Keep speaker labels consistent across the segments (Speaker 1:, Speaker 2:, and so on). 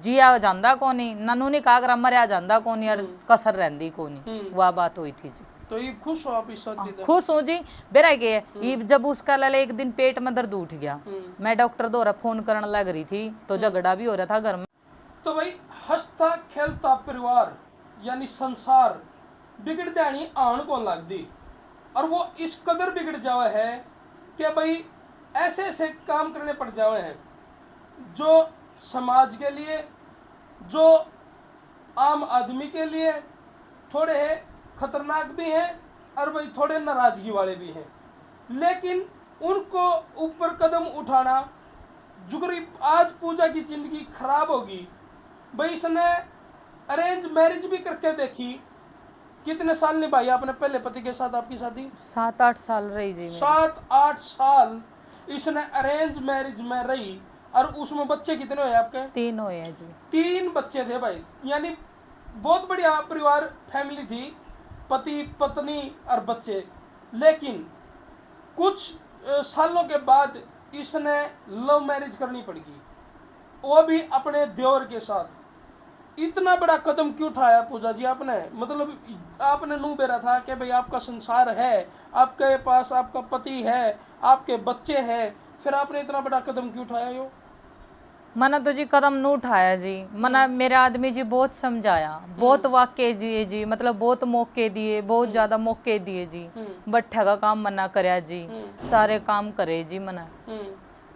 Speaker 1: जिया जांदा कोनी ननू ने कागरा मरिया जांदा कोनी और कसर रहंदी कोनी वह बात हुई थी जी।
Speaker 2: तो ये खुश हो आप इस शादी से?
Speaker 1: खुश हूँ जी। बेरा के ये जब उसका लाले एक दिन पेट में दर्द उठ गया, मैं डॉक्टर द्वारा फोन करने लग रही थी तो झगड़ा भी हो रहा था घर में।
Speaker 2: तो भाई हंसता खेलता परिवार यानी संसार बिगड़ जानी आन को लग दी और वो इस कदर बिगड़ जावा है कि भाई ऐसे ऐसे काम करने पड़ जावे हैं जो समाज के लिए, जो आम आदमी के लिए थोड़े खतरनाक भी हैं और भाई थोड़े नाराजगी वाले भी हैं, लेकिन उनको ऊपर कदम उठाना जुगरी। आज पूजा की जिंदगी खराब होगी भाई, इसने अरेंज मैरिज भी करके देखी। कितने साल निभाई आपने पहले पति के साथ आपकी शादी?
Speaker 1: 7-8 साल रही जी।
Speaker 2: 7-8 साल इसने अरेंज मैरिज में रही और उसमें बच्चे कितने हुए आपके?
Speaker 1: 3 हुए हैं जी।
Speaker 2: 3 बच्चे थे भाई, यानी बहुत बढ़िया परिवार फैमिली थी, पति पत्नी और बच्चे। लेकिन कुछ सालों के बाद इसने लव मैरिज करनी पड़ेगी, वो भी अपने देवर के साथ। इतना बड़ा कदम क्यों उठाया पूजा जी आपने? मतलब आपने नू बेरा था कि भाई आपका संसार है, आपके पास आपका पति है, आपके बच्चे हैं, फिर आपने इतना बड़ा कदम क्यों उठाया? यो
Speaker 1: मना तो जी कदम न उठाया जी। मना मेरे आदमी जी बहुत समझाया, बहुत वाक्य दिए जी, मतलब बहुत मौके दिए, बहुत ज्यादा मौके दिए जी। बट्ठा का काम मना करया जी, सारे काम करे जी।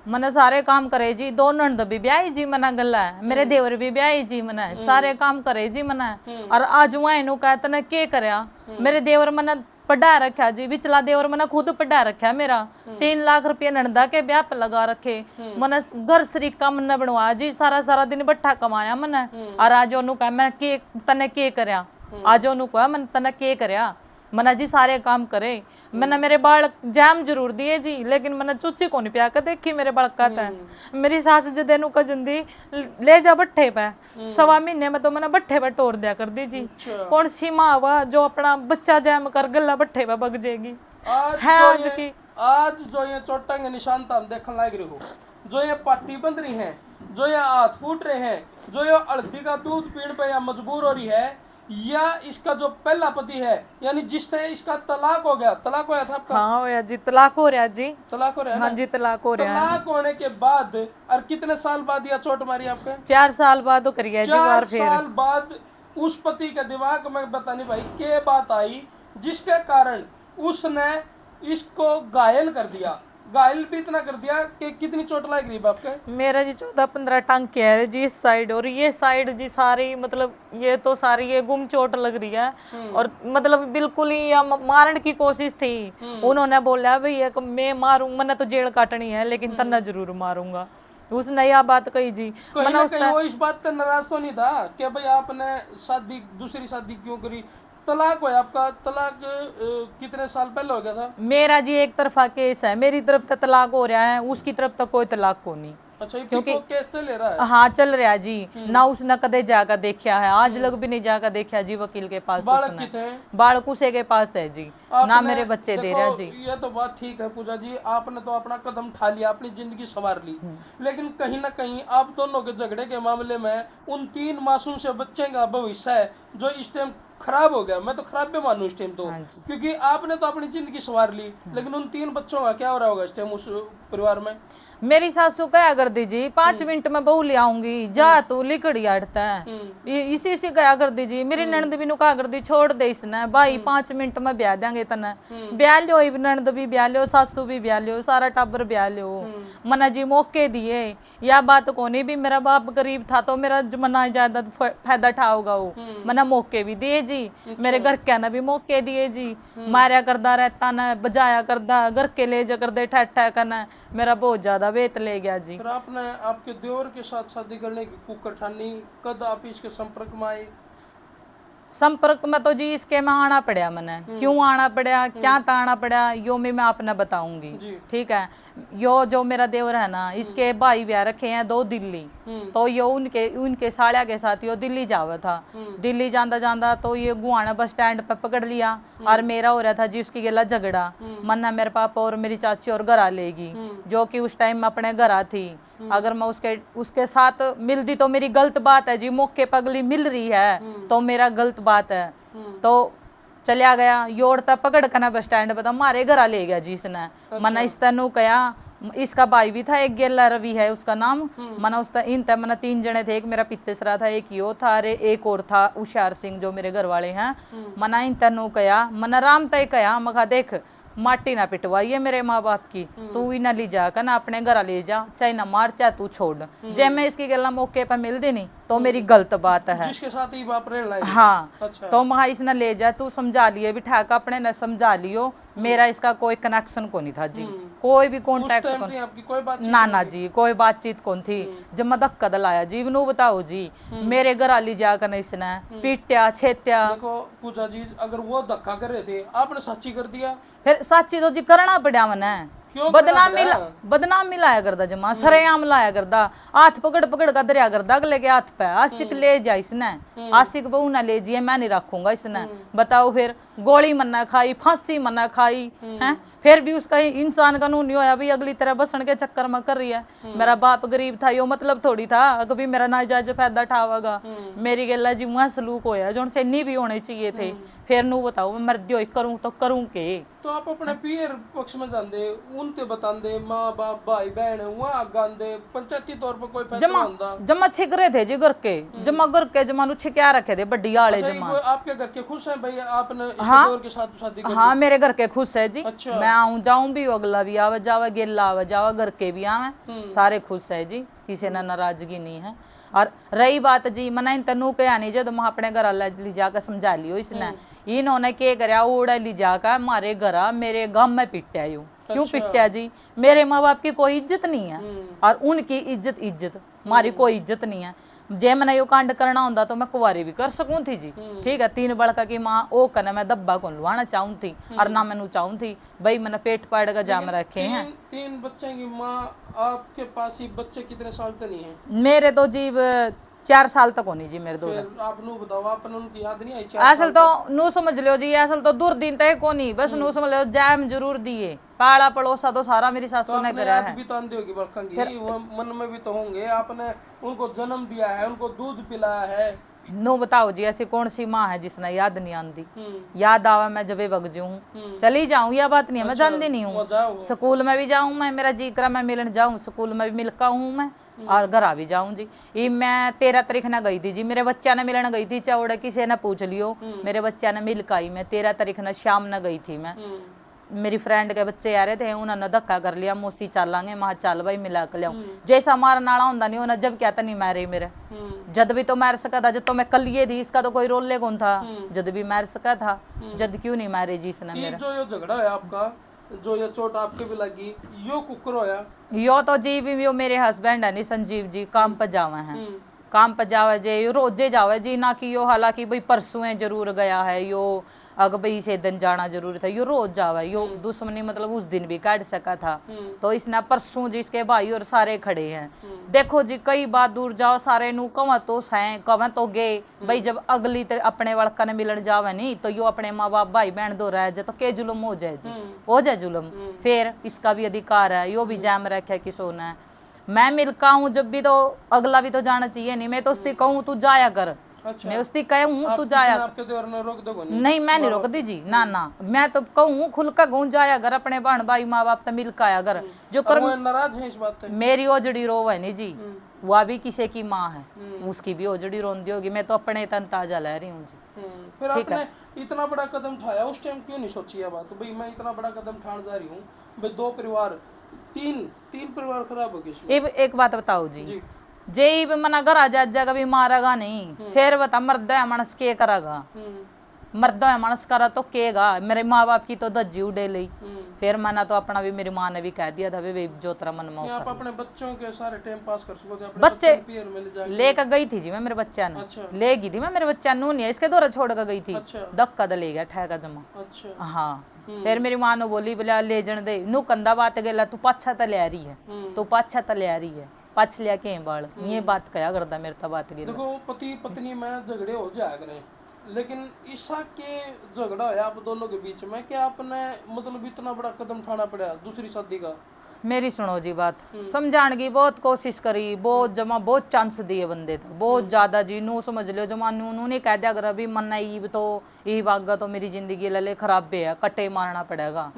Speaker 1: मना सारे काम करे जी। 2 नंद भी ब्याही जी मना गला है, मेरे देवर भी ब्याही जी मना सारे काम करे जी मना। और आज वहाँ इन्हों का तने के करया, मेरे देवर मना पढ़ा रखा जी, बिचला देवर मना खुद पढ़ा रखा मेरा। 3 लाख रुपया नंदा के ब्याह पे लगा रखे। मना घर सरीका मन बनवा जी, सारा सारा दिन बट्ठा कमाया मना। और आज ओनू कहा मैं के तने के करया, आज ओनू कहा मन तने के करया। मना जी सारे काम करे। मना मेरे बाल जाम जरूर दिए जी, लेकिन मना चुच्ची को नहीं पिया कर देखी मेरे बाल का है। मेरी सास जदेनु का जंदी ले जा बट्ठे पे, 1.25 महीने में तो मना बट्ठे पे तोड़ दिया कर दी जी। कौन सी माँ हुआ जो अपना बच्चा जैम कर गला बट्ठे पे बग जाएगी?
Speaker 2: आज जो ये चोटा के निशान हम देखने लग रहे हो, जो ये पट्टी बंध रही है, जो ये हाथ फूट रहे हैं, जो ये हल्दी का दूध पीने पे या मजबूर हो रही है, या इसका जो पहला पति है यानी जिससे इसका तलाक हो गया। तलाक हो था आपका?
Speaker 1: हाँ होया जी, तलाक हो रहा जी।
Speaker 2: तलाक हो रहा है?
Speaker 1: हाँ जी तलाक हो रहा है।
Speaker 2: तलाक होने के बाद और कितने साल बाद यह चोट मारी आपके?
Speaker 1: 4 साल बाद करिए जी।
Speaker 2: 4 साल बाद उस पति के दिमाग में बतानी भाई क्या बात आई जिसके कारण उसने इसको घायल कर दिया। घायल भी इतना कर दिया कि कितनी चोट लग रही बाप के?
Speaker 1: मेरा जी 14-15 टांके है जी इस साइड, और ये साइड जी सारी मतलब ये तो सारी ये गुम चोट लग रही है। और मतलब बिल्कुल ही मारने की कोशिश थी। उन्होंने बोला भाई मैं मारूं, मैंने तो जेल काटनी है लेकिन तन्ना जरूर मारूंगा। उसने यह बात कही जी।
Speaker 2: कहीं ना कहीं वो इस बात पर नाराज तो नहीं था कि भाई आपने शादी दूसरी शादी क्यों करी? तलाक हो आपका, तलाक कितने साल पहले हो गया था?
Speaker 1: मेरा जी एक तरफा केस है, मेरी तरफ तो तलाक हो रहा है, उसकी तरफ तो कोई तलाक को नहीं।
Speaker 2: अच्छा, क्योंकि केस चल रहा है?
Speaker 1: हाँ चल रहा है जी। ना उसने कदे जाकर देखा है, आज लग भी नहीं जाकर देखा जी वकील के पास। बालक उसे के पास है जी, ना मेरे बच्चे दे रहा जी।
Speaker 2: ये तो बात ठीक है पूजा जी, आपने तो अपना कदम उठा लिया, अपनी जिंदगी संवार ली, लेकिन कहीं ना कहीं आप दोनों के झगड़े के मामले में उन 3 मासूम से बच्चे का भविष्य है जो इस टाइम खराब हो गया। मैं तो खराब भी मानूं इस टाइम तो, क्योंकि आपने तो अपनी जिंदगी संवार ली, लेकिन उन 3 बच्चों का क्या हो रहा होगा इस टाइम उस परिवार में?
Speaker 1: मेरी सासू क्या कर दीजिए 5 मिनट में बहू ले आऊंगी, जा तू लिकड़ी अड़ता है इसी क्या कर दीजिए। मेरी ननद भी कहा कर दी छोड़ दे इसने भाई 5 मिनट में ब्याह देंगे तने। ब्याह लो, ननद भी ब्याह लो, सासू भी ब्याह लो, सारा टाबर ब्याह लो। मना जी मौके दिए, या बात को नहीं भी मेरा बाप गरीब था तो मेरा मना ज्यादा फायदा उठाओगा वो। मना मौके भी दिए जी, मेरे घर के ना भी मौके दिए जी। मारा करदा रहता ना, बजाया करदा, घर के ले जा कर दे ठा करना, मेरा बहुत ज्यादा वेत ले गया जी।
Speaker 2: फिर आपने आपके देवर के साथ शादी करने की कुकर ठानी, कद आप इसके संपर्क में आए?
Speaker 1: संपर्क में तो जी इसके में आना पड़ा मैंने। क्यों आना पड़ा, क्या आना पड़ा, यो मैं आपने बताऊंगी, ठीक है। यो जो मेरा देवर है ना, इसके भाई ब्याह रखे हैं 2 दिल्ली, तो यो उनके साड़िया के साथ यो दिल्ली जावा था। दिल्ली जांदा जांदा तो ये गुआना बस स्टैंड पे पकड़ लिया, और मेरा हो रहा था जी उसकी गला झगड़ा। मन्ना मेरे पापा और मेरी चाची और घर आ लेगी, जो कि उस टाइम में अपने घर आ थी। अगर मैं उसके उसके साथ मिलती तो मेरी गलत बात है जी, मौके पर अगली मिल रही है तो मेरा गलत बात है। तो चलिया गया योड़ता पकड़ कर ना बस स्टैंड बता मारे घर ले गया जी इसने। मना इस तनु कया, इसका भाई भी था एक गेला रवि है उसका नाम। मना उसका इन तक मना 3 जने थे, एक मेरा पित्तेसरा था, एक यो था, अरे एक और था उशार सिंह जो मेरे घर वाले हैं। मना इन तनु कया, मना राम तय कया, मखा देख माटी ना पिटवाइए मेरे माँ बाप की, तू ही ना ले जा कर ना अपने घर ले जा, चाहे ना मार चाहे तू छोड़। जब मैं इसकी गला मौके पर मिल दी नहीं तो मेरी गलत बात है
Speaker 2: जिसके साथ ही बाप रह रहा है।
Speaker 1: हाँ।
Speaker 2: अच्छा।
Speaker 1: तो महा इसने ले जा, तू समझा लिए बिठा कर अपने न समझा लियो, मेरा इसका कोई कनेक्शन को नहीं था जी, कोई भी
Speaker 2: उस
Speaker 1: कॉन्टेक्ट
Speaker 2: टाइम थी आपकी कोई बात
Speaker 1: ना ना जी, कोई बातचीत कौन थी। जब मैं धक्का दलाया जी नू बताओ जी, मेरे घर आली जाकर न इसने पीटया छेत्या।
Speaker 2: देखो पूजा जी, अगर वो धक्का कर रहे थे आपने सच्ची कर दिया,
Speaker 1: फिर साची तो जी करना पड़ा मने,
Speaker 2: क्यों
Speaker 1: बदनाम मिलाया करदा जमा, सरेआम लाया करदा, हाथ पकड़ पकड़ का दरिया करदा अगले के हाथ पे। आशिक ले जा इसने, आशिक बहू ना ले जिए, मैं नहीं रखूंगा इसने। बताओ फिर गोली मन्ना खाई, फांसी मन्ना खाई हैं, फिर भी उसका इंसान कानून नहीं होया भाई अगली तरह बसन के चक्कर में कर रही है। मेरा बाप गरीब था यो मतलब थोड़ी था कभी मेरा नाजायज फायदा उठावेगा। मेरी गला जी वहां सलूक होया जो उनसे नहीं भी होने चाहिए थे। फिर नू बताओ मैं मर्दी होई करूं तो करूं के।
Speaker 2: तो आप अपने पीर पक्ष में जांदे, उनते बतांदे, माँ बाप भाई बहन वहाँ गांदे, पंचायती तौर पर कोई फैसला होता।
Speaker 1: जमा छिक रहे थे जी घर के जमा नु छिक्या रखे थे बड्डी आले जमा।
Speaker 2: आपके घर के खुश हैं भाई आपने इस दौर के साथ शादी कर?
Speaker 1: हाँ मेरे घर के खुश है जी।
Speaker 2: अच्छा।
Speaker 1: मैं आऊं जाऊं भी अगला भी आवे जावे, गेला आवे जावे, घर के भी आवे, सारे खुश है जी, किसी ने नाराजगी नहीं है। और रही बात जी मना इन तनु के आनी जब मैं अपने घर ले जाकर समझा लियो इसने, इन्होंने के करया उड़ा ले जाकर मारे घर मेरे गांव में पिटया यूं। क्यों पिटया जी, मेरे माँ बाप की कोई इज्जत नहीं है और उनकी इज्जत मारी कोई इज्जत नहीं है। जे मैंने यो कांड करना होता तो मैं कुंवारी भी कर सकूं थी जी, ठीक है। 3 बड़का की माँ ओ कने मैं दब्बा को लुआना चाहूं थी और ना मैनू चाहूं थी भाई मैंने पेट पाड़ का जाम रखे हैं।
Speaker 2: 3 बच्चे की माँ आपके पास ही, बच्चे कितने साल तक नहीं है?
Speaker 1: मेरे तो जीव 4 साल तक होनी जी मेरे दो।
Speaker 2: आप नू बताओ आपने उनकी याद नहीं आई?
Speaker 1: असल तो नू समझ लो जी, असल तो दूर दिन तक कोनी, बस नू समझ लो जैम जरूर दिए, पाला पड़ोसा तो सारा मेरी सासू ने करा है।
Speaker 2: भी तो आंधी होगी बरखंगी, वो मन में भी तो होंगे, आपने उनको जन्म दिया है, उनको दूध पिलाया है।
Speaker 1: नो बताओ जी ऐसी कौन सी माँ है जिसने याद नहीं आती? याद आवा मैं जब बग जाऊं चली जाऊं, यह बात नहीं है, मैं जानती नहीं हूँ। स्कूल में भी जाऊं मैं, मेरा जी करा मैं मिलन जाऊं, स्कूल में भी मिलका हूँ मैं और घर आ भी जाऊं जी। ये मैं 13 तारीख ना गई थी जी, मेरे बच्चा ने मिलन गई थी चौड़े, किसी ने पूछ लियो मेरे बच्चा ने मिल का आई। मैं 13 तारीख ना शाम न गई थी मैं, मेरी फ्रेंड के बच्चे आ रहे थे, उन्होंने धक्का कर लिया, मौसी चलांगे, महा चल भाई मिला के लियाऊं। जैसा मारा नाला होंदा नहीं उन्हें जब कहता नहीं मारे मेरे, जद भी तो मार सका था, जब तो मैं कलिए थी, इसका तो कोई रोले कौन था, जद भी मार सका था, जद क्यों नहीं मारे जी इसने मेरा।
Speaker 2: जो ये झगड़ा है आपका, जो ये चोट आपके भी लगी, यो कुकर होया?
Speaker 1: यो तो जी भी यो मेरे हस्बैंड है नी संजीव जी, काम पर जावे हैं, काम पर जावे जे यो रोजे जावे जी, ना कि यो हालांकि भाई परसों जरूर गया है यो, अगर भाई इसे दिन जाना जरूरी था, यो रोज जावा, यो दुश्मनी मतलब उस दिन भी काट सका था। तो इसने परसों जी इसके भाई और सारे खड़े हैं। देखो जी कई बार दूर जाओ सारे नू कवा तो सह कवा तो गए भाई, जब अगली अपने वड़का ने मिलन जावे नहीं तो यो अपने माँ बाप भाई बहन दो रह जाए तो के जुलम हो जाए जी, हो जाए जुलम। फिर इसका भी अधिकार है, यो भी जैम रखे कि सोना मैं मिलका हूँ जब भी तो अगला भी तो जाना चाहिए नहीं। मैं तो उसकी कहूँ तू जाया कर,
Speaker 2: अच्छा।
Speaker 1: मैं उसकी कहूँ तू जाया,
Speaker 2: आपके देवर ने रोक दो
Speaker 1: नहीं मैं नहीं रोक दी जी, ना ना मैं तो कहूँ खुल का कहूँ जाया घर अपने बहन भाई माँ बाप तो मिल का आया घर। जो कर
Speaker 2: नाराज है इस बात से?
Speaker 1: मेरी ओजड़ी रो है नहीं जी, वह भी किसी की माँ है, उसकी भी ओजड़ी रोंदी होगी, मैं तो अपने तन ताजा ले रही हूँ जी।
Speaker 2: फिर आपने इतना बड़ा कदम उठाया, उस टाइम क्यों नहीं सोची ये बात भाई मैं इतना बड़ा कदम उठाने जा रही हूँ भाई, 2 परिवार, तीन परिवार खराब हो गए।
Speaker 1: एक बात बताओ जी, जे भी मना घर आ जाएगा भी मारेगा नहीं, फिर बता मर्द है मानस के करेगा, मर्द है मानस करा तो केगा। मेरे माँ बाप की तो दज्जी उड़े ली, फिर मैंने तो अपना भी, मेरी माँ ने भी कह दिया था वे जो तेरा मन में
Speaker 2: आप अपने बच्चों के सारे टाइम पास कर सकोगे,
Speaker 1: बच्चे लेकर गई थी जी मैं, मेरे बच्चा ने ले गई थी मैं, मेरे बच्चा नू नहीं है इसके दौरा छोड़ कर गई थी, धक्का ले गया ठहका जमा। हाँ फिर मेरी माँ ने बोली बोला ले जन दे नू कंधा बात गेला, तू पाछा तो ले रही है, तू पाछा तो ले रही है, पाछ लिया के बाल ये बात कया करता मेरे तो बात गेला।
Speaker 2: देखो पति पत्नी में झगड़े हो जाया करें, लेकिन ईसा के झगड़ा है आप दोनों के बीच में, क्या आपने मतलब इतना बड़ा कदम उठाना पड़ा दूसरी शादी का?
Speaker 1: मेरी सुनो जी बात, समझाने की बहुत कोशिश करी, बहुत जमा बहुत चांस दिए बंदे तो बहुत ज्यादा जी। नू समझ लो जमा नू नहीं कह दिया अगर अभी मन ईब तो यही भागा तो मेरी जिंदगी लले खराब भी है, कट्टे मारना पड़ेगा।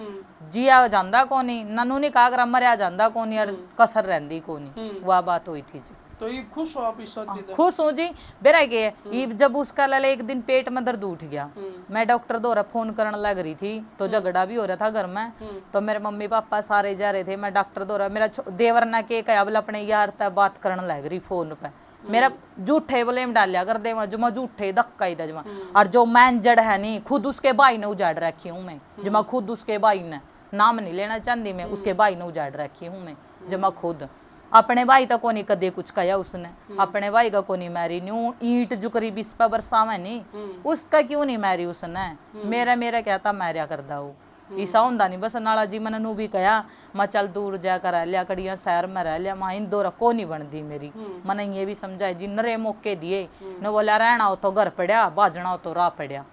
Speaker 1: जिया जांदा कोनी ननू ने कहा अगर मरिया जांदा कोनी और कसर रहंदी कोनी, वह बात हुई थी जी।
Speaker 2: तो ये खुश हो आप इस शादी से?
Speaker 1: खुश हूँ जी। बेरा के ये जब उसका लले एक दिन पेट में दर्द उठ गया, मैं डॉक्टर द्वारा फोन करने लग रही थी तो झगड़ा भी हो रहा था घर में, तो मेरे मम्मी पापा सारे जा रहे थे, मैं डॉक्टर द्वारा मेरा देवर ना के कहा बोले अपने यार तक बात करने लग रही फोन पे, मेरा झूठे ब्लेम डालिया कर दे जमा झूठे धक्का ही था जमा। और जो मैं जड़ है नहीं खुद उसके भाई ने उजाड़ रखी हूँ मैं, जमा खुद उसके भाई ने, नाम नहीं लेना चाहती मैं, उसके भाई ने उजाड़ रखी हूँ मैं जमा खुद। अपने भाई तक को नहीं कदे कुछ कहा उसने, अपने भाई का को नहीं मारी न्यू ईंट जो करीब इस पर बरसा में नहीं उसका क्यों नहीं मारी उसने, मेरा मेरा क्या था मारिया करदा हो ईसा होंदा नहीं। बस नाला जी मैंने नू भी कहा मैं चल दूर जाकर रह लिया कड़िया शहर में रह लिया, मां इंदौर को नहीं बनती मेरी। मैंने ये भी समझाया जी नरे मौके दिए न बोला रहना हो तो घर पड़िया बाजना हो तो राह पड़िया।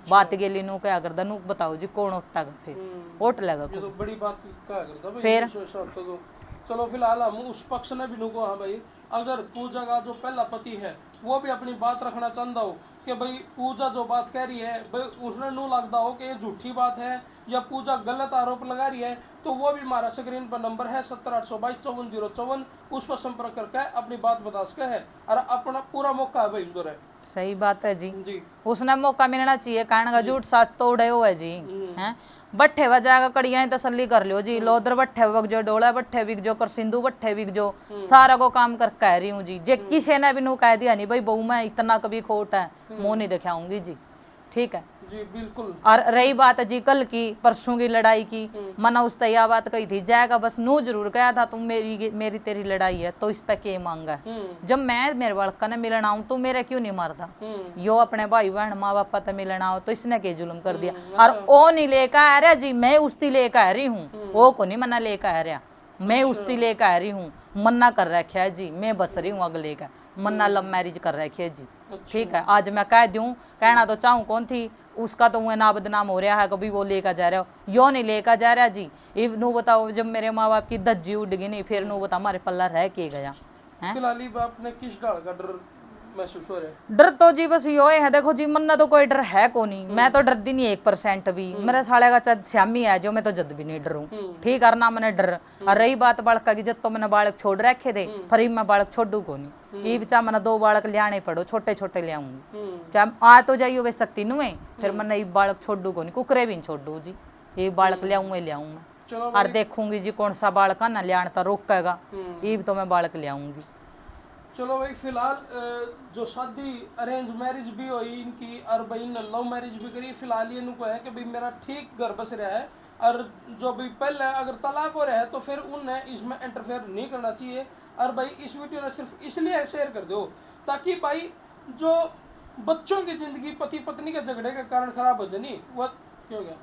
Speaker 1: बात के लिए नू क्या करदा नू बताओ जी कौन उठा फिर ओट लगा
Speaker 2: ये तो बड़ी बात क्या करता भाई
Speaker 1: फिर?
Speaker 2: तो चलो फिलहाल हम उस पक्ष ने भी नुको, हाँ भाई अगर पूजा का जो पहला पति है वो भी अपनी बात रखना चाहता हो कि भाई पूजा जो बात कह रही है भाई उसने नू लगता हो कि ये झूठी बात है या पूजा गलत आरोप लगा रही है, तो वो भी हमारा स्क्रीन पर नंबर है 7082225454, उस पर संपर्क करके अपनी बात बता सके है और अपना पूरा मौका है भाई उधर है।
Speaker 1: सही बात है जी,
Speaker 2: जी
Speaker 1: उसने मौका मिलना चाहिए, कहने का झूठ सच तो उड़े हुए जी हैं। बट्ठे बजाएगा कड़िया तसल्ली कर लियो जी, लोदर बट्ठे वग जो डोला बट्ठे बिक जो कर सिंधु बट्ठे बिक जो सारा को काम कर कह रही हूँ जी। जे किसी ने भी नू कह दिया नहीं भाई बहू मैं इतना कभी खोट है मुंह नहीं दिखाऊंगी जी, ठीक है
Speaker 2: जी बिल्कुल।
Speaker 1: और रही बात जी कल की परसों की लड़ाई की, मना उस तैया बात कही थी जाएगा बस नू जरूर कहा था तुम मेरी तेरी लड़ाई है तो इस पे क्या मांगा है। जब मैं मेरे बालका ने मिलना आऊं तो मेरा क्यों नहीं मारता, यो अपने भाई बहन माँ बापा तो मिलना हो तो इसने क्या जुल्म कर दिया। और ओ नहीं लेकर आ रहा जी, मैं उसती लेकर आ रही हूँ, वो को नहीं मना लेकर आ रहा, मैं उसती लेकर आ रही हूँ, मन्ना कर रखा है जी, मैं बस रही हूँ अगले का मन्ना लव मैरिज कर रखी है जी, ठीक है। आज मैं कह दूं कहना तो चाहूँ कौन थी उसका तो मुँह ना बदनाम हो रहा है कभी वो लेकर जा रहा हो यो नहीं लेकर जा रहा जी। ये नू बताओ जब मेरे माँ बाप की धज्जी उड़ गई नहीं फिर नू बता हमारे पल्ला रह के गया है।
Speaker 2: फिलहाल आपने किस डाल का डर महसूस हो रहा है?
Speaker 1: डर तो जी बस यो है देखो जी मन्ना तो कोई डर है को नहीं, मैं तो डरती नहीं 1% भी, मेरे साले का चाहे श्यामी है जो मैं तो जद भी नहीं डरूं, ठीक है ना मैंने डर। और रही बात बालका की जब तो मैंने बालक छोड़ रखे थे फिर मैं बालक छोड़ू को नहीं, ये चाहे मैंने 2 बालक लियाने पड़ो छोटे छोटे ले आऊंगी, चाहे आ तो जाइयो वे सकती नु फिर मैंने ये बालक छोड़ू को नहीं, कुकरे भी नहीं छोड़ू जी, ये बालक ले आऊंगा ले आऊँ मैं और देखूंगी जी कौन सा बालक ना लियान तो रोकेगा, ये तो मैं बालक ले आऊंगी।
Speaker 2: चलो भाई फिलहाल जो शादी अरेंज मैरिज भी हुई इनकी और भाई ने लव मैरिज भी करी, फिलहाल ये इनको है कि भाई मेरा ठीक घर बस रहा है और जो भी पहले अगर तलाक हो रहा है तो फिर उन्हें इसमें इंटरफेयर नहीं करना चाहिए। और भाई इस वीडियो ने सिर्फ इसलिए शेयर कर दो ताकि भाई जो बच्चों की जिंदगी पति पत्नी के झगड़े के कारण खराब हो जाए नहीं वो क्यों गया